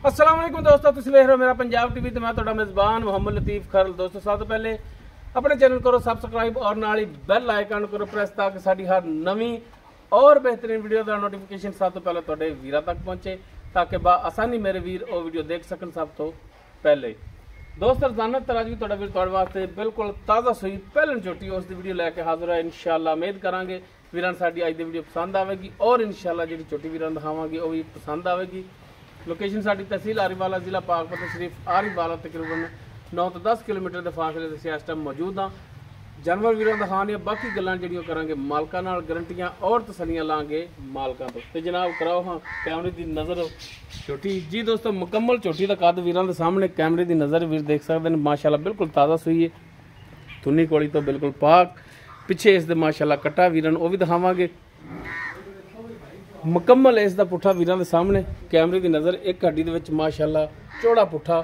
अस्सलाम वालेकुम दोस्तों, तुम देख रहे हो मेरा पंजाब टीवी। तो मैं ਤੁਹਾਡਾ मेज़बान मोहम्मद लतीफ़ खरल। दोस्तों सब तो पहले अपने चैनल करो सबसक्राइब और नाल ही बैल आइकन करो प्रेस ताकि साडी हर नवीं और बेहतरीन वीडियो का नोटिफिकेशन सब तो पहले ਤੁਹਾਡੇ ਵੀਰਾਂ तक पहुंचे ताकि आसानी मेरे वीर वो वीडियो देख सकन सब तो पहले। दोस्त रोजाना तरह भी ਤੁਹਾਡਾ ਵੀਰ ਤੁਹਾਡੇ ਵਾਸਤੇ ਬਿਲਕੁਲ ਤਾਜ਼ਾ ਸੂਈ ਪਹਿਲਣ ਝੋਟੀ ਉਸ ਦੀ ਵੀਡੀਓ ਲੈ ਕੇ ਹਾਜ਼ਰ ਹੈ। ਇਨਸ਼ਾਅੱਲਾ ਉਮੀਦ ਕਰਾਂਗੇ ਵੀਰਾਂ ਸਾਡੀ ਅੱਜ ਦੀ ਵੀਡੀਓ ਪਸੰਦ ਆਵੇਗੀ ਔਰ ਇਨਸ਼ਾਅੱਲਾ ਜਿਹੜੀ ਝੋਟੀ ਵੀਰਾਂ ਦਿਖਾਵਾਂਗੇ ਉਹ ਵੀ ਪਸੰਦ ਆਵੇਗੀ। लोकेशन साड़ी तहसील आरीवाला जिला पाकपत शरीफ आरीवाला तकरीबन 9 तो 10 किलोमीटर के फासले से इस टाइम मौजूद हाँ। जानवर वीरों दिखाने बाकी गल्लां जड़ियां करांगे मालकां नाल गारंटियां और तसलियां लांगे मालकां तो। ते जनाब कराओ हाँ कैमरे की नज़र झोटी जी। दोस्तों मुकम्मल झोटी का कद वीरां दे सामने कैमरे की नज़र वीर देख सकते हैं। माशाल्लाह बिल्कुल ताज़ा सूई है, तुन्नी कोड़ी तो बिल्कुल पाक। पिछे इस दे माशाल्लाह कट्टा वीरां वो भी दिखावांगे। मुकम्मल इसका पुट्ठा वीरां दे सामने कैमरे की नज़र एक हड्डी दे विच माशाल्लाह चौड़ा पुट्ठा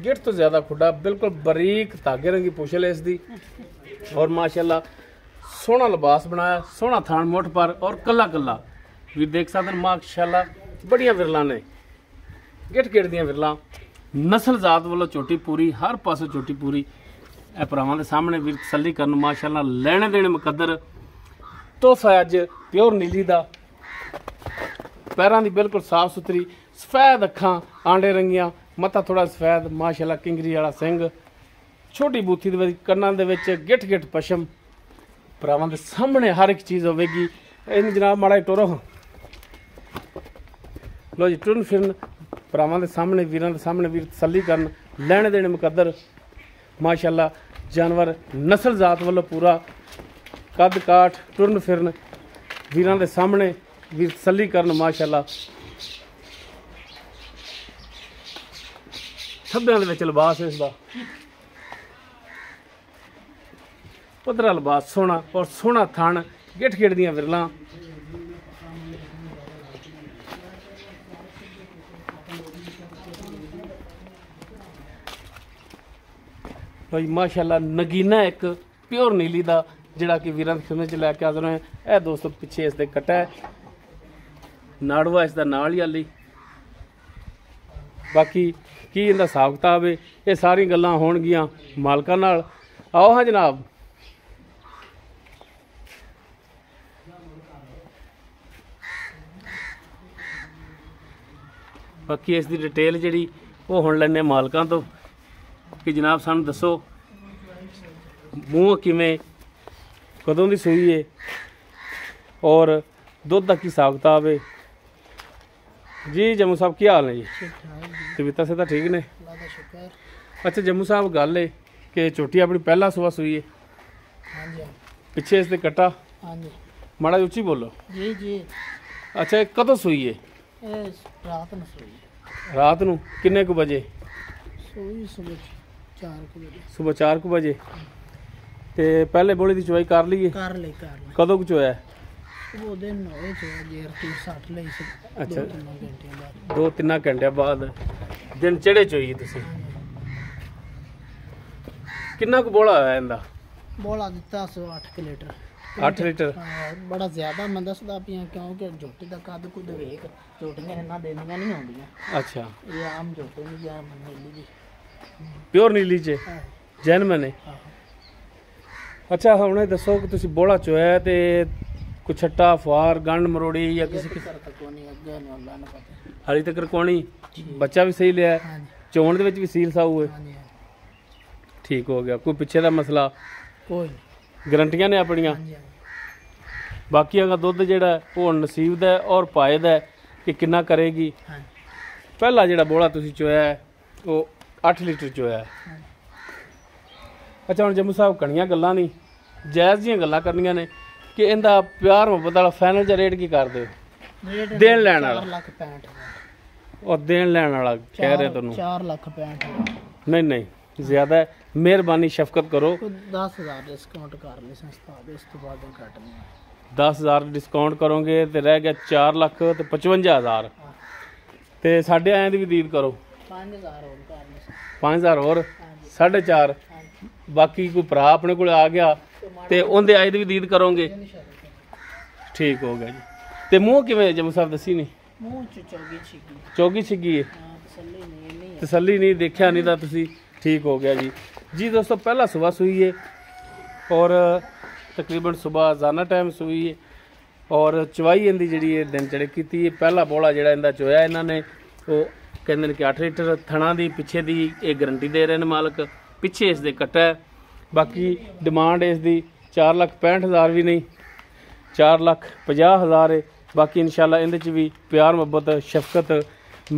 गिट तो ज़्यादा खुड्डा बिल्कुल बरीक धागे रंगी पुछल है इसकी और माशाल्लाह सोहना लिबास बनाया, सोहना थान मुठ पर और कला कला वीर देख सकते हैं। माशाल्लाह बड़िया विरलां ने गिट गिट दियां विरलां नस्ल जात वालों चोटी पूरी हर पासों चोटी पूरी। ए भरावां दे सामने वीर तसल्ली करन माशाल्लाह लैने देने मुकद्दर तोहफा अज प्योर नीली दा। पैरों की बिल्कुल साफ सुथरी सफेद अखां आंडे रंगियां मत्था थोड़ा सफेद माशाल्लाह किंगरी वाला सिंह छोटी बूथी दे कन्नां दे विच गिट गिट पशम भरावां दे सामने हर एक चीज़ होवेगी। इन जनाब माड़ा टोरो लो जी टुरन फिरन भरावां दे सामने वीरां दे सामने वीर तसल्ली करन लैने देने मुकद्दर माशाल्लाह जानवर नस्ल जात वालों पूरा कद काठ टुरन फिरन वीरां दे सामने वीर तसल्ली करन माशाल्लाह। थब्बियां दे विच लिबास इसदा पदरा लिबास सोहना और सोहना थन गिट गिट दियां विरलां भाई माशाल्लाह नगीना एक प्योर नीली दा जिहड़ा कि वीरां दी खिदमत च लैके हाज़र होए। ए दोस्तों पिछे इसदे कट्टा है नाड़वा इसका नाल ही आली बाकी की इनका हिसाब किताब है ये सारी गल्लां होणगियां मालकां नाल। आओ हाँ जनाब बाकी इसकी डिटेल जिहड़ी वो हुण लैने मालकां तो कि जनाब सानूं दसो मूँह किवें कदों दी सूई है और दुध का की हिसाब किताब है जी। जम्मू साहब की हाल है जी? तबीयत से तो ठीक ने? अच्छा जम्मू साहब गल है कि छोटी अपनी पहला सुबह सूई है पिछे इसके कट्टा माड़ा उच्ची बोलो जी जी। अच्छा कदों सूई है? रात नूं किन्ने कु बजे? सुबह 4 बजे। ते पहले बोली दी चुवाई कर ली है? कदों कु चोया है? वो दिन होए जेर 60 ले अच्छा 2-3 घंटे बाद दिन चढ़े चोई तुसी किन्ना कु बोला है इंदा? बोला दिता 8 लीटर 8 लीटर बड़ा ज्यादा मैं दसदा पिया क्योंकि झोटी दा कद कुद वेख झोटियां इन्ना देनियां नहीं होंदियां। अच्छा ये आम झोटी नहीं जा नीली दी प्योर नीली च जैन मैंने। अच्छा हुणे दसो कि तुसी बोला चोया ते कुछ छट्टा फुआर गंड मरोड़ी या किसी हाली तक रकोनी बच्चा भी सही लिया है चोण दे विच भी सील साऊ है ठीक हो गया कोई पिछे दा मसला कोई गारंटियां ने अपनियां। बाकी अगर दुध जिहड़ा वो नसीब दा और पाए दा कि किन्ना करेगी। पहला जिहड़ा बोला तुसी चोया है वो 8 लीटर चोया है। अच्छा हुण जम्मू साहब कणियां गल्लां नहीं जायज़ जियां गल्लां करनियां ने कि इनका प्यार मुहब्बत वाला फाइनल जा रेट की कर दे देन लैन वाला और देन लैन वाला कह रहे तुहानू 4,65,000 नहीं ज्यादा है मेहरबानी शफकत करो 10,000 डिस्काउंट कर ले संस्था इस तो बाद घट नहीं 10,000 डिस्काउंट करोगे तो रह गया 4,55,000 ते साढ़े आए दी भी दीद करो 5,000 और 4.5 बाकी कोई भरा अपने को आ गया तो उनके आए भी दीद करोगे ठीक हो गया जी। ते मूँह किवें जम्मू साहब दसी नहीं मूँह चौगी चौगी छिगी है तसल्ली ਤਸੱਲੀ ਨਹੀਂ, ਦੇਖਿਆ ਨਹੀਂ ਤਾਂ ਤੁਸੀਂ ਠੀਕ ਹੋ ਗਿਆ ਜੀ ਦੋਸਤੋ ਪਹਿਲਾ ਸੁਬह ਸੂਈ ਹੈ ਔਰ ਤਕਰੀਬਨ ਸੁਬह ਅਜ਼ਾਨਾ ਟਾਈਮ ਸੂਈ ਹੈ ਔਰ ਚਵਾਈ ਇਹਦੀ ਜਿਹੜੀ ਹੈ ਦਿਨ ਚੜੇ ਕੀਤੀ ਹੈ। ਪਹਿਲਾ ਬੋਲਾ ਜਿਹੜਾ ਇਹਦਾ ਚੋਇਆ ਇਹਨਾਂ ਨੇ ਉਹ ਕਹਿੰਦੇ ਨੇ ਕਿ 8 ਲੀਟਰ ਥਣਾ ਦੀ ਪਿੱਛੇ ਦੀ ਇਹ ਗਰੰਟੀ ਦੇ ਰਹੇ ਨੇ ਮਾਲਕ। ਪਿੱਛੇ ਇਸ ਦੇ ਕੱਟਾ ਹੈ। ਬਾਕੀ ਡਿਮਾਂਡ ਇਸ ਦੀ 4,65,000 ਵੀ ਨਹੀਂ 4,50,000 ਹੈ। ਬਾਕੀ ਇੰਸ਼ਾਅੱਲਾ ਇਹਦੇ 'ਚ ਵੀ ਪਿਆਰ ਮੁਹੱਬਤ ਸ਼ਫਕਤ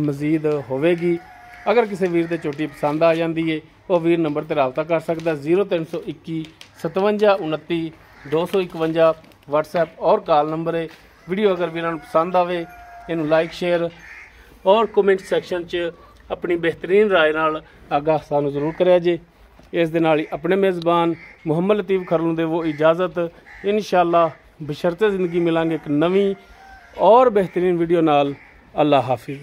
ਮਜ਼ੀਦ ਹੋਵੇਗੀ। अगर किसी वीर दे झोटी पसंद आ जाती है वो वीर नंबर पर रबता कर सकता 0321 57 29 251 व्हाट्सएप और कॉल नंबर है। वीडियो अगर वीर पसंद आए इनू लाइक शेयर और कमेंट सैक्शन च अपनी बेहतरीन राय नाल आगाह सानू जरूर करिया जे। इस दे नाल ही अपने मेज़बान मुहम्मद लतीफ़ खरलू दे वो इजाज़त इंशाअल्लाह बशर्ते ज़िंदगी मिलांगे एक नवी और बेहतरीन वीडियो नाल। अल्लाह हाफिज़।